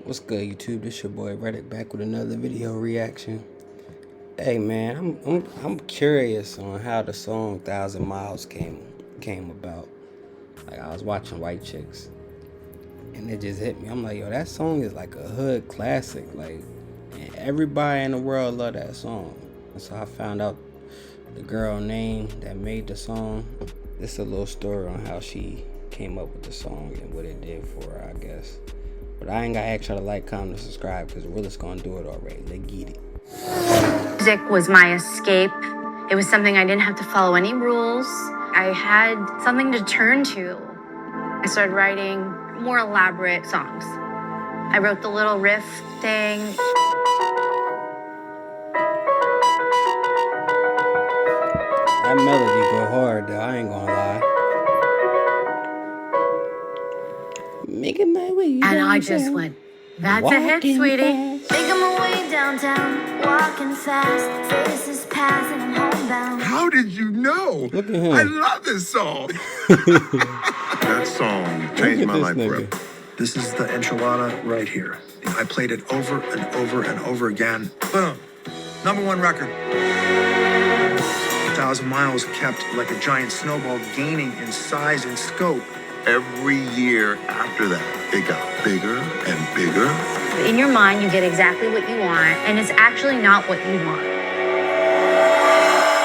What's good, YouTube? This your boy Reddick back with another video reaction. Hey man, I'm curious on how the song "Thousand Miles" came about. Like I was watching White Chicks, and it just hit me. I'm like, yo, that song is like a hood classic. Like, and everybody in the world love that song. And so I found out the girl name that made the song. It's a little story on how she came up with the song and what it did for her, I guess. But I ain't gotta ask y'all to like, comment, and subscribe because Willis gonna do it already. Let's get it. Music was my escape. It was something I didn't have to follow any rules. I had something to turn to. I started writing more elaborate songs. I wrote the little riff thing. That melody go hard though, I ain't gonna lie. Making my way and downtown. I just went, that's a hit, sweetie. Making my way downtown, walking fast, faces passing, I'm homebound. How did you know? Look at him. I love this song. That song changed my life forever. This is the enchilada right here. I played it over and over and over again. Boom. #1 record. 1,000 Miles kept like a giant snowball gaining in size and scope. Every year after that, it got bigger and bigger. In your mind, you get exactly what you want, and it's actually not what you want.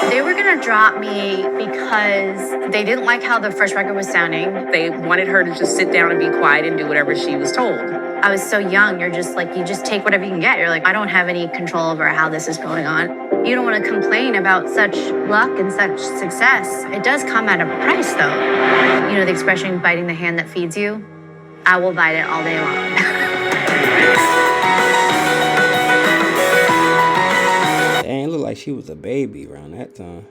They were gonna drop me because they didn't like how the first record was sounding. They wanted her to just sit down and be quiet and do whatever she was told. I was so young, you're just like, you just take whatever you can get. You're like, I don't have any control over how this is going on. You don't want to complain about such luck and such success. It does come at a price though. You know the expression, biting the hand that feeds you? I will bite it all day long. It ain't look like she was a baby around that time.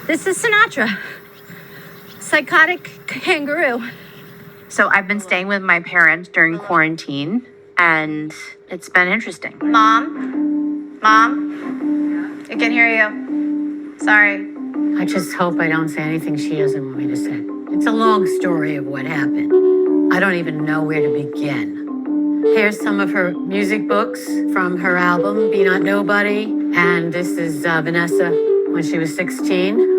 This is Sinatra, psychotic kangaroo. So I've been staying with my parents during quarantine, and it's been interesting. Mom, I can't hear you. Sorry. I just hope I don't say anything she doesn't want me to say. It's a long story of what happened. I don't even know where to begin. Here's some of her music books from her album, Be Not Nobody, and this is Vanessa when she was 16.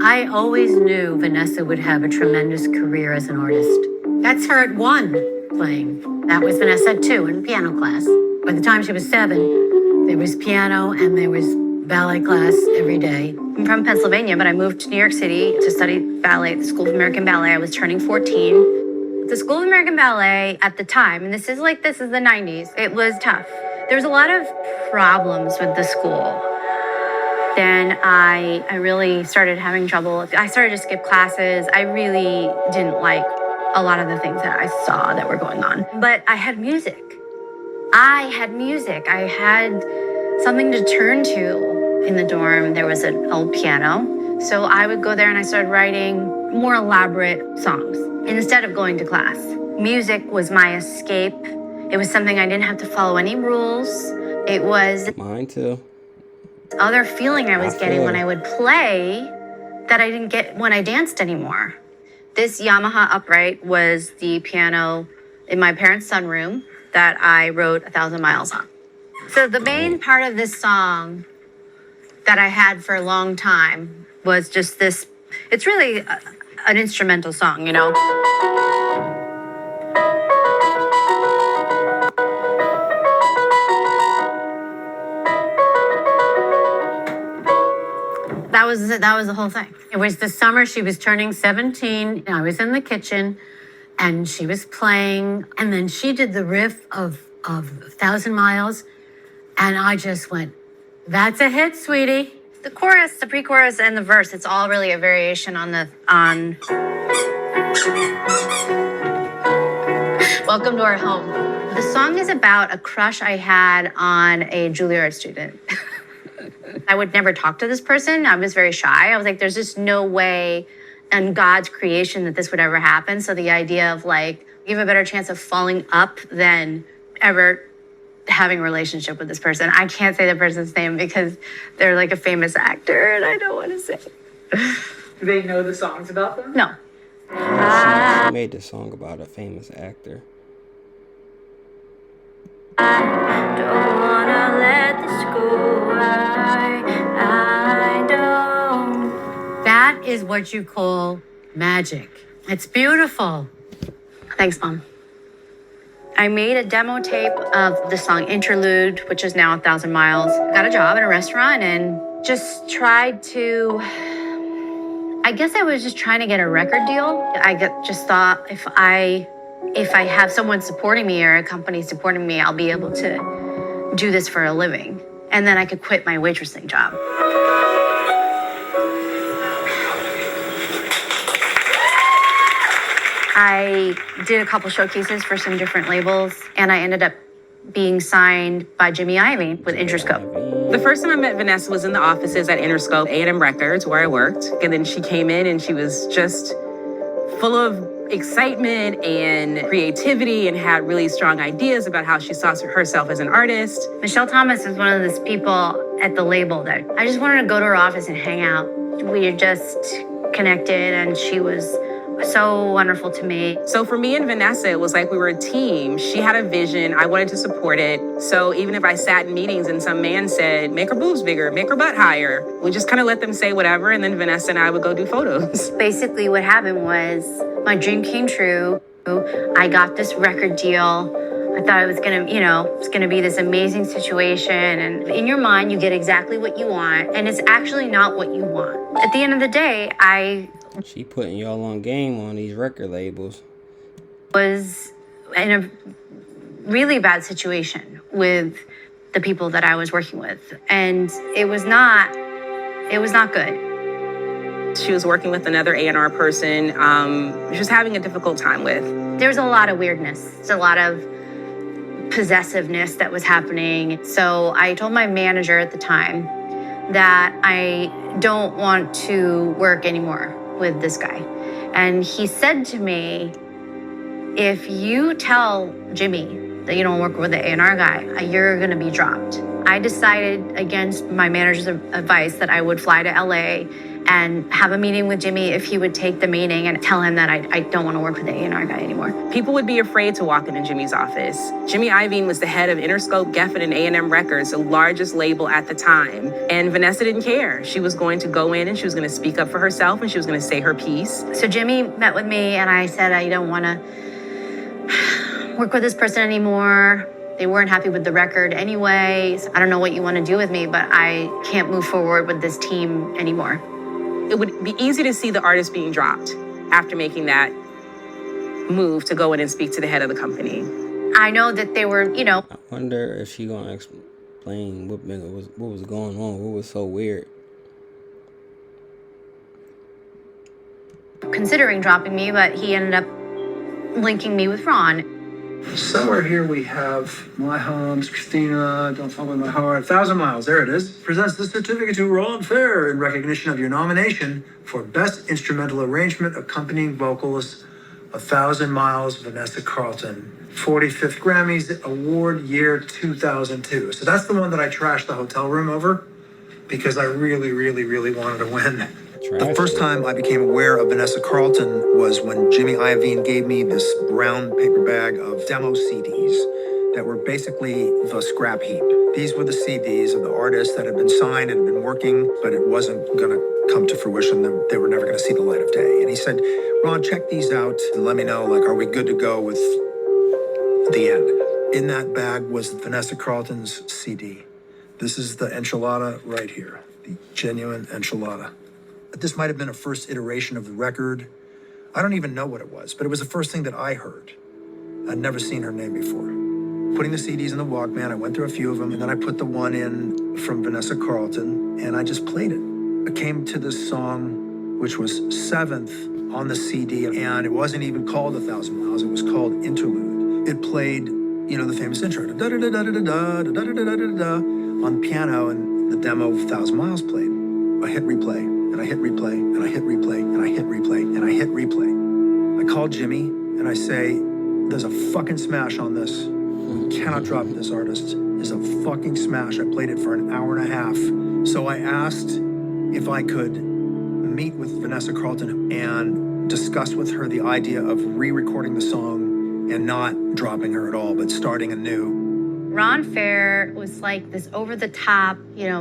I always knew Vanessa would have a tremendous career as an artist. That's her at 1 playing. That was Vanessa at 2 in piano class. By the time she was 7, there was piano and there was ballet class every day. I'm from Pennsylvania, but I moved to New York City to study ballet at the School of American Ballet. I was turning 14. The School of American Ballet at the time, and this is the 90s, it was tough. There was a lot of problems with the school. Then I really started having trouble. I started to skip classes. I really didn't like a lot of the things that I saw that were going on. But I had music. I had something to turn to. In the dorm, there was an old piano. So I would go there and I started writing more elaborate songs instead of going to class. Music was my escape. It was something I didn't have to follow any rules. It was Mine too. other feeling I was getting when I would play that I didn't get when I danced anymore. This Yamaha upright was the piano in my parents' sunroom that I wrote 1,000 Miles on. So the main part of this song that I had for a long time was just this, it's really an instrumental song, you know? That was the whole thing. It was the summer she was turning 17. I was in the kitchen and she was playing. And then she did the riff of 1,000 Miles. And I just went, that's a hit, sweetie. The chorus, the pre-chorus, and the verse, it's all really a variation on Welcome to Our Home. The song is about a crush I had on a Juilliard student. I would never talk to this person. I was very shy. I was like, there's just no way in God's creation that this would ever happen. So the idea of like, you have a better chance of falling up than ever having a relationship with this person. I can't say the person's name because they're like a famous actor and I don't want to say. Do they know the songs about them? No. She made the song about a famous actor. Don't wanna let this go. I don't. That is what you call magic. It's beautiful. Thanks, Mom. I made a demo tape of the song Interlude, which is now 1,000 Miles. I got a job in a restaurant and just tried to, I guess I was just trying to get a record deal. Just thought if I have someone supporting me or a company supporting me, I'll be able to do this for a living. And then I could quit my waitressing job. I did a couple showcases for some different labels, and I ended up being signed by Jimmy Iovine with Interscope. The first time I met Vanessa was in the offices at Interscope, A&M Records, where I worked. And then she came in and she was just full of excitement and creativity and had really strong ideas about how she saw herself as an artist. Michelle Thomas is one of those people at the label that I just wanted to go to her office and hang out. We just connected, and she was so wonderful to me. So for me and Vanessa, it was like we were a team. She had a vision. I wanted to support it. So even if I sat in meetings and some man said, make her boobs bigger, make her butt higher, we just kind of let them say whatever. And then Vanessa and I would go do photos. Basically what happened was my dream came true. I got this record deal. I thought it was gonna be this amazing situation. And in your mind, you get exactly what you want. And it's actually not what you want. At the end of the day, She putting y'all on game on these record labels. was in a really bad situation with the people that I was working with. And it was not good. She was working with another A&R person she was having a difficult time with. There's a lot of weirdness. There's a lot of possessiveness that was happening. So I told my manager at the time that I don't want to work anymore with this guy. And he said to me, if you tell Jimmy that you don't work with the A&R guy, you're gonna be dropped. I decided against my manager's advice that I would fly to LA and have a meeting with Jimmy if he would take the meeting and tell him that I don't want to work with the A&R guy anymore. People would be afraid to walk into Jimmy's office. Jimmy Iovine was the head of Interscope, Geffen, and A&M Records, the largest label at the time. And Vanessa didn't care. She was going to go in and she was going to speak up for herself and she was going to say her piece. So Jimmy met with me and I said, I don't want to work with this person anymore. They weren't happy with the record anyway. So I don't know what you want to do with me, but I can't move forward with this team anymore. It would be easy to see the artist being dropped after making that move to go in and speak to the head of the company. I know that they were, I wonder if she gonna explain what was going on, what was so weird. considering dropping me, but he ended up linking me with Ron. Somewhere here we have My Homes, Christina, Don't Fall in My Heart, 1,000 Miles, there it is. Presents the certificate to Ron Fair in recognition of your nomination for Best Instrumental Arrangement Accompanying Vocalist, 1,000 Miles, Vanessa Carlton. 45th Grammys Award year 2002. So that's the one that I trashed the hotel room over because I really, really, really wanted to win. The first time I became aware of Vanessa Carlton was when Jimmy Iovine gave me this brown paper bag of demo CDs that were basically the scrap heap. These were the CDs of the artists that had been signed and had been working, but it wasn't going to come to fruition. They were never going to see the light of day. And he said, Ron, check these out and let me know, like, are we good to go with the end? In that bag was Vanessa Carlton's CD. This is the enchilada right here, the genuine enchilada. This might have been a first iteration of the record. I don't even know what it was, but it was the first thing that I heard. I'd never seen her name before. Putting the CDs in the Walkman, I went through a few of them, and then I put the one in from Vanessa Carlton, and I just played it. I came to this song, which was 7th on the CD, and it wasn't even called 1,000 Miles, it was called Interlude. It played, you know, the famous intro, da-da-da-da-da-da-da-da-da-da-da-da, on piano, and the demo of 1,000 Miles played. I hit replay, and I hit replay, and I hit replay, and I hit replay, and I hit replay. I called Jimmy, and I say, there's a fucking smash on this. Cannot drop this artist. Is a fucking smash. I played it for an hour and a half. So I asked if I could meet with Vanessa Carlton and discuss with her the idea of re-recording the song and not dropping her at all, but starting anew. Ron Fair was like this over-the-top,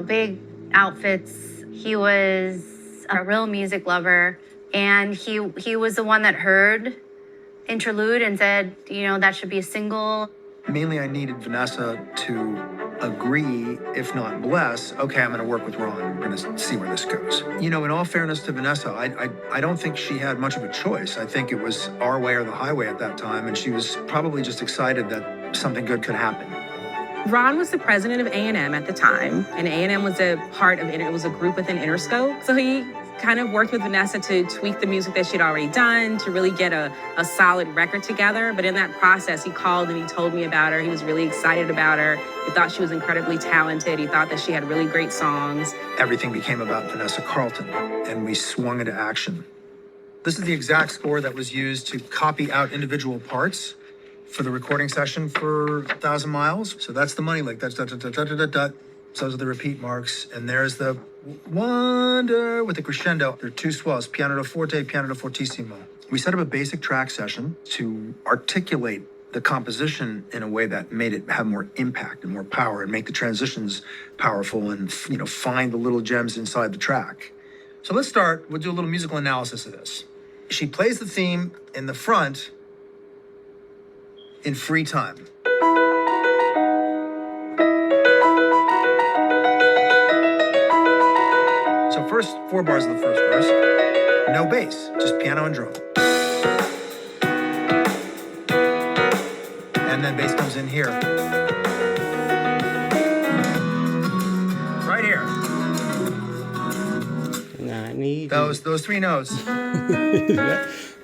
big outfits. He was a real music lover, and he was the one that heard Interlude and said, that should be a single. Mainly, I needed Vanessa to agree, if not bless, okay, I'm going to work with Ron. We're going to see where this goes. In all fairness to Vanessa, I don't think she had much of a choice. I think it was our way or the highway at that time, and she was probably just excited that something good could happen. Ron was the president of A&M at the time, and A&M was a part of it. It was a group within Interscope. So he kind of worked with Vanessa to tweak the music that she'd already done, to really get a solid record together. But in that process, he called and he told me about her. He was really excited about her. He thought she was incredibly talented. He thought that she had really great songs. Everything became about Vanessa Carlton, and we swung into action. This is the exact score that was used to copy out individual parts for the recording session for 1,000 Miles. So that's the money lick. That's dot, dot, dot, dot, dot, dot. So those are the repeat marks. And there's the wonder with the crescendo. There are two swells, piano da forte, piano da fortissimo. We set up a basic track session to articulate the composition in a way that made it have more impact and more power and make the transitions powerful and, find the little gems inside the track. So let's start. We'll do a little musical analysis of this. She plays the theme in the front in free time. So first 4 bars of the first verse, no bass, just piano and drum. And then bass comes in here. Right here. I need those 3 notes.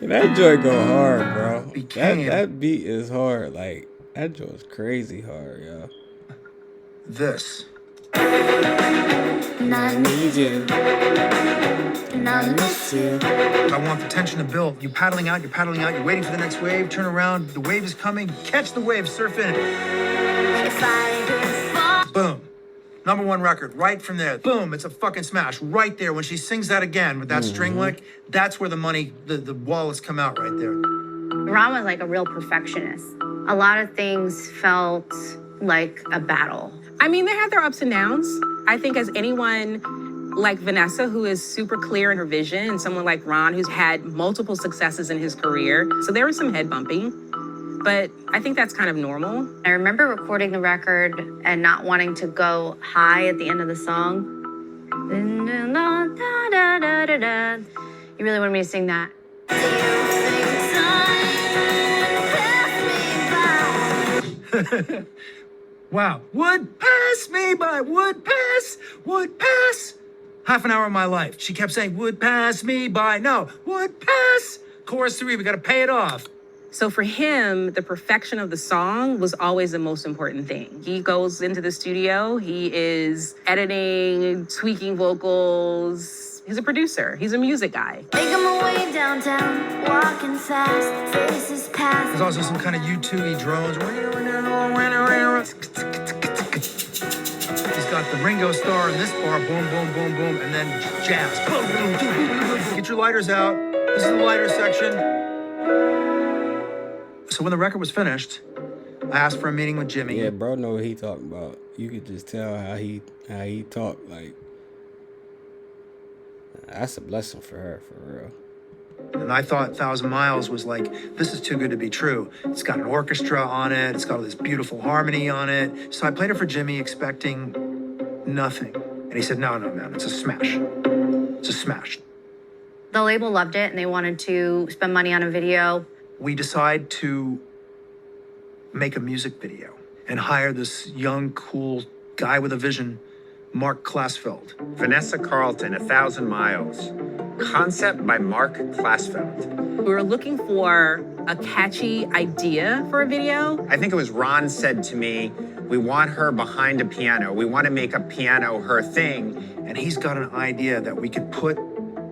That joint go hard, bro. Became that beat is hard. Like, that joint's crazy hard, yo. This. And I need you. And I miss you. I want the tension to build. You're paddling out, you're waiting for the next wave, turn around, the wave is coming, catch the wave, surf in it. If I could fall. Boom. #1 record, right from there. Boom, it's a fucking smash. Right there, when she sings that again with that string lick, that's where the money, the wallets come out right there. Ron was like a real perfectionist. A lot of things felt like a battle. I mean, they had their ups and downs. I think as anyone like Vanessa, who is super clear in her vision, and someone like Ron, who's had multiple successes in his career, so there was some head bumping. But I think that's kind of normal. I remember recording the record and not wanting to go high at the end of the song. You really wanted me to sing that. Wow. Would pass me by, would pass. Half an hour of my life. She kept saying, would pass me by. No, would pass. Chorus 3, we got to pay it off. So for him, the perfection of the song was always the most important thing. He goes into the studio, he is editing, tweaking vocals. He's a producer, he's a music guy. Making my way downtown, walking fast, faces pass. There's also some kind of U2-y drones. He's got the Ringo Starr in this bar, boom, boom, boom, boom, and then jazz. Boom, boom, boom, boom. Get your lighters out. This is the lighter section. So when the record was finished, I asked for a meeting with Jimmy. Yeah, bro know what he talking about. You could just tell how he talked. Like, that's a blessing for her, for real. And I thought 1,000 Miles was like, this is too good to be true. It's got an orchestra on it. It's got all this beautiful harmony on it. So I played it for Jimmy expecting nothing. And he said, no, man, it's a smash. It's a smash. The label loved it and they wanted to spend money on a video. We decide to make a music video and hire this young, cool guy with a vision, Mark Klasfeld. Vanessa Carlton, 1,000 Miles. Concept by Mark Klasfeld. We were looking for a catchy idea for a video. I think it was Ron said to me, we want her behind a piano. We want to make a piano her thing. And he's got an idea that we could put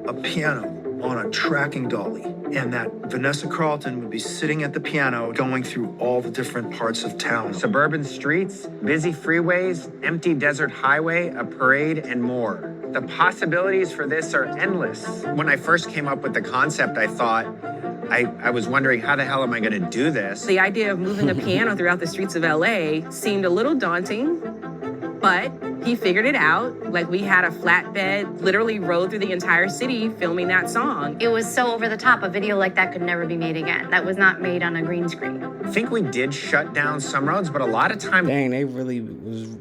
a piano on a tracking dolly and that Vanessa Carlton would be sitting at the piano going through all the different parts of town. Suburban streets, busy freeways, empty desert highway, a parade, and more. The possibilities for this are endless. When I first came up with the concept, I thought, I was wondering, how the hell am I going to do this? The idea of moving a piano throughout the streets of LA seemed a little daunting, but he figured it out. Like, we had a flatbed, literally rode through the entire city filming that song. It was so over the top. A video like that could never be made again. That was not made on a green screen. I think we did shut down some roads, but a lot of times... Dang, they really was...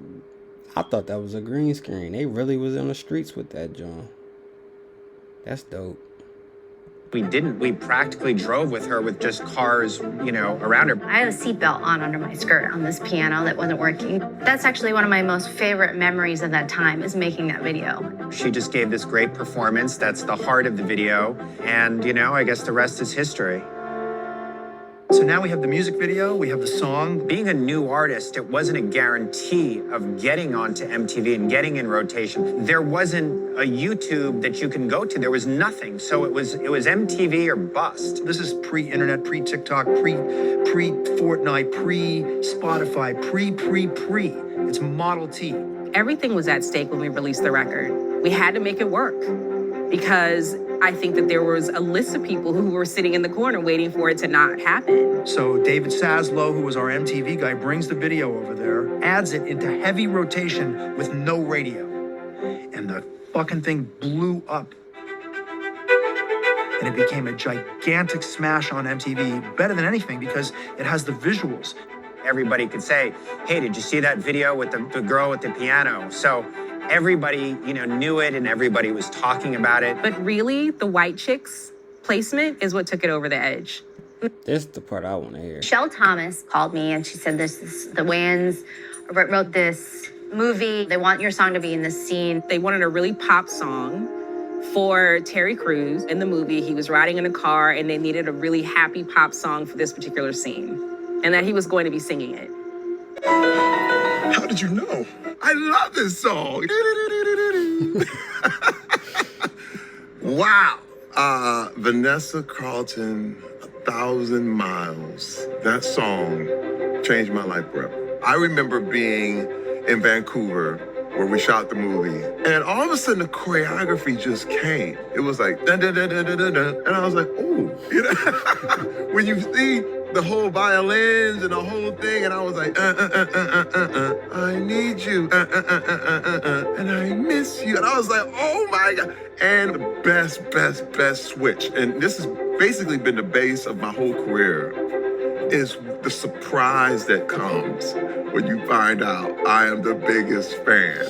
I thought that was a green screen. They really was in the streets with that, John. That's dope. We didn't. We practically drove with her with just cars, you know, around her. I had a seatbelt on under my skirt on this piano that wasn't working. That's actually one of my most favorite memories of that time, is making that video. She just gave this great performance. That's the heart of the video. And, you know, I guess the rest is history. So now we have the music video, we have the song. Being a new artist, it wasn't a guarantee of getting onto MTV and getting in rotation. There wasn't a YouTube that you can go to. There was nothing. So it was MTV or bust. This is pre-internet, pre-TikTok, pre-Fortnite, pre-Spotify, pre. It's Model T. Everything was at stake when we released the record. We had to make it work because I think that there was a list of people who were sitting in the corner waiting for it to not happen. So David Saslow, who was our MTV guy, brings the video over there, adds it into heavy rotation with no radio. And the fucking thing blew up. And it became a gigantic smash on MTV, better than anything because it has the visuals. Everybody could say, hey, did you see that video with the girl with the piano? So everybody, you know, knew it and everybody was talking about it. But really, the White Chicks placement is what took it over the edge. This is the part I want to hear. Michelle Thomas called me and she said, the Wayans wrote this movie. They want your song to be in this scene. They wanted a really pop song for Terry Crews. In the movie, he was riding in a car and they needed a really happy pop song for this particular scene. And that he was going to be singing it. How did you know? I love this song. Wow. Vanessa Carlton, 1,000 Miles. That song changed my life forever. I remember being in Vancouver where we shot the movie, and all of a sudden the choreography just came. It was like, dun, dun, dun, dun, dun, dun, dun. And I was like, oh, you know, when you see the whole violins and the whole thing, and I was like, I need you, and I miss you. And I was like, oh my God. And the best switch. And this has basically been the base of my whole career, is the surprise that comes when you find out I am the biggest fan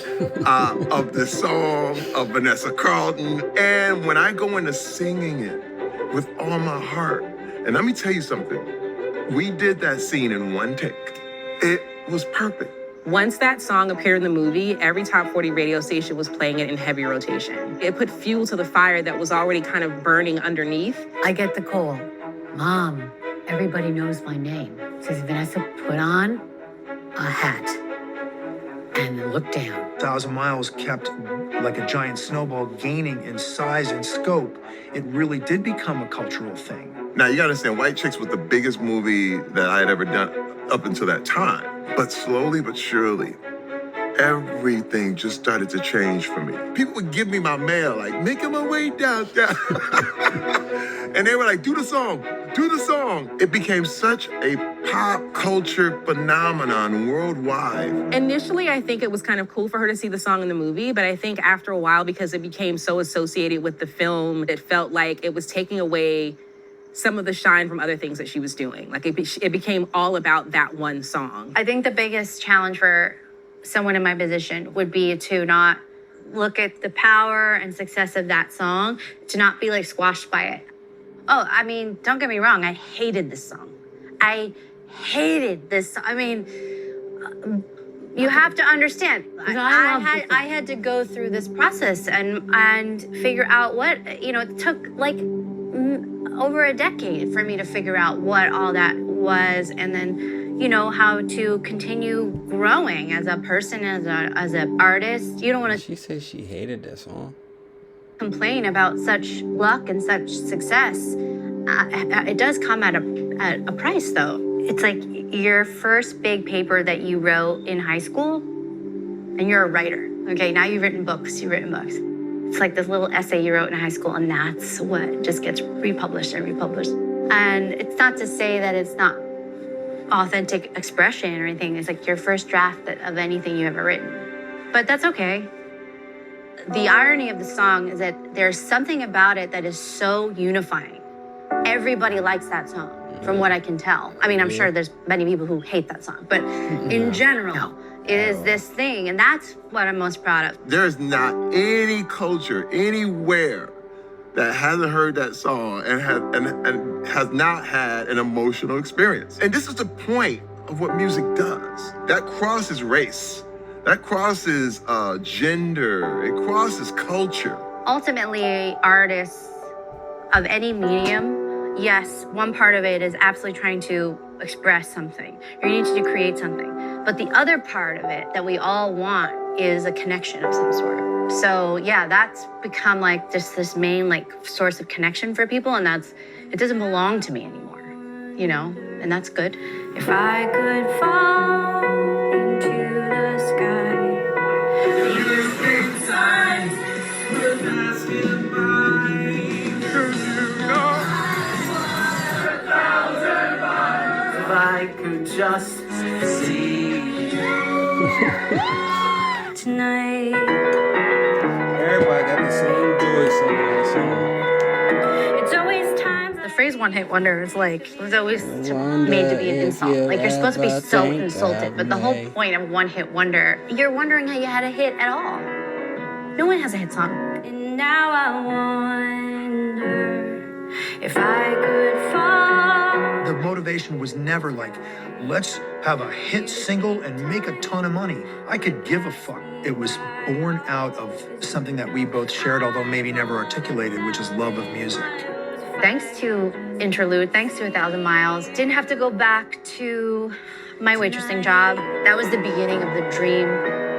of this song, of Vanessa Carlton. And when I go into singing it with all my heart, and let me tell you something, we did that scene in one take. It was perfect. Once that song appeared in the movie, every top 40 radio station was playing it in heavy rotation. It put fuel to the fire that was already kind of burning underneath. I get the call. Mom, everybody knows my name. Says, Vanessa, put on a hat and then look down. 1,000 Miles kept like a giant snowball gaining in size and scope. It really did become a cultural thing. Now, you gotta understand, White Chicks was the biggest movie that I had ever done up until that time. But slowly but surely, everything just started to change for me. People would give me my mail, like, making my way downtown. And they were like, do the song, do the song. It became such a pop culture phenomenon worldwide. Initially, I think it was kind of cool for her to see the song in the movie, but I think after a while, because it became so associated with the film, it felt like it was taking away some of the shine from other things that she was doing. Like it became all about that one song. I think the biggest challenge for someone in my position would be to not look at the power and success of that song, to not be like squashed by it. Oh, I mean, don't get me wrong. I hated this song. I hated this. I mean, you have to understand. I had to go through this process and figure out what, you know, it took like over a decade for me to figure out what all that was, and then, you know, how to continue growing as a person, as an artist. You don't want to. She said she hated that song. Complain about such luck and such success. It does come at a price, though. It's like your first big paper that you wrote in high school, and you're a writer. Okay, now you've written books. It's like this little essay you wrote in high school, and that's what just gets republished and republished. And it's not to say that it's not authentic expression or anything. It's like your first draft of anything you've ever written. But that's okay. The irony of the song is that there's something about it that is so unifying. Everybody likes that song, from what I can tell. I mean, I'm sure there's many people who hate that song, but in general, it is this thing, and that's what I'm most proud of. There's not any culture anywhere that hasn't heard that song and has not had an emotional experience. And this is the point of what music does. That crosses race. That crosses gender. It crosses culture. Ultimately, artists of any medium, yes, one part of it is absolutely trying to express something. You need to create something. But the other part of it that we all want is a connection of some sort. So yeah, that's become like just this main like source of connection for people, and it doesn't belong to me anymore, you know, and that's good. If I could fall into the sky, If I could just see tonight. Everybody got the same voice singing that song. It's always times The phrase one hit wonder is like, it was always Wonder made to be an if insult. you Like you're supposed to be ever so think insulted, of but the whole me. point of one hit wonder, you're wondering how you had a hit at all. No one has a hit song. and now I wonder if I could fall. The motivation was never like, let's have a hit single and make a ton of money. I could give a fuck. It was born out of something that we both shared, although maybe never articulated, which is love of music. Thanks to Interlude, thanks to 1,000 Miles, didn't have to go back to my waitressing job. That was the beginning of the dream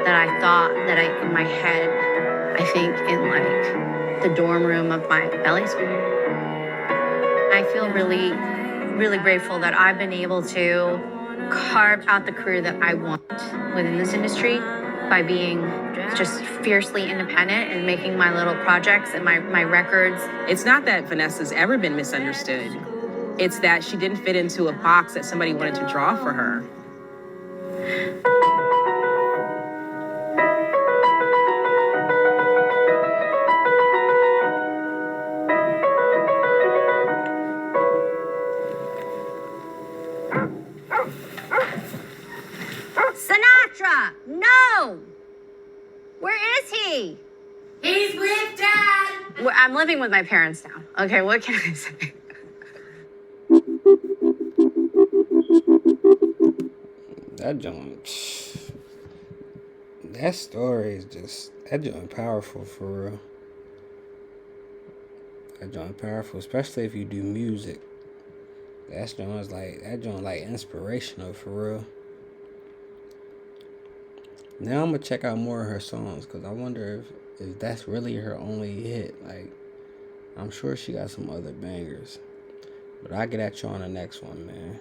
that I thought that in my head, I think in like the dorm room of my ballet school. I feel really, really grateful that I've been able to carve out the career that I want within this industry by being just fiercely independent and making my little projects and my records. It's not that Vanessa's ever been misunderstood. It's that she didn't fit into a box that somebody wanted to draw for her. Sinatra! No! Where is he? He's with Dad. Well, I'm living with my parents now. Okay, what can I say? That joint, that story is just, that joint powerful for real. That joint powerful, especially if you do music. That joint like inspirational for real. Now I'm gonna check out more of her songs, because I wonder if that's really her only hit. Like, I'm sure she got some other bangers. But I'll get at you on the next one, man.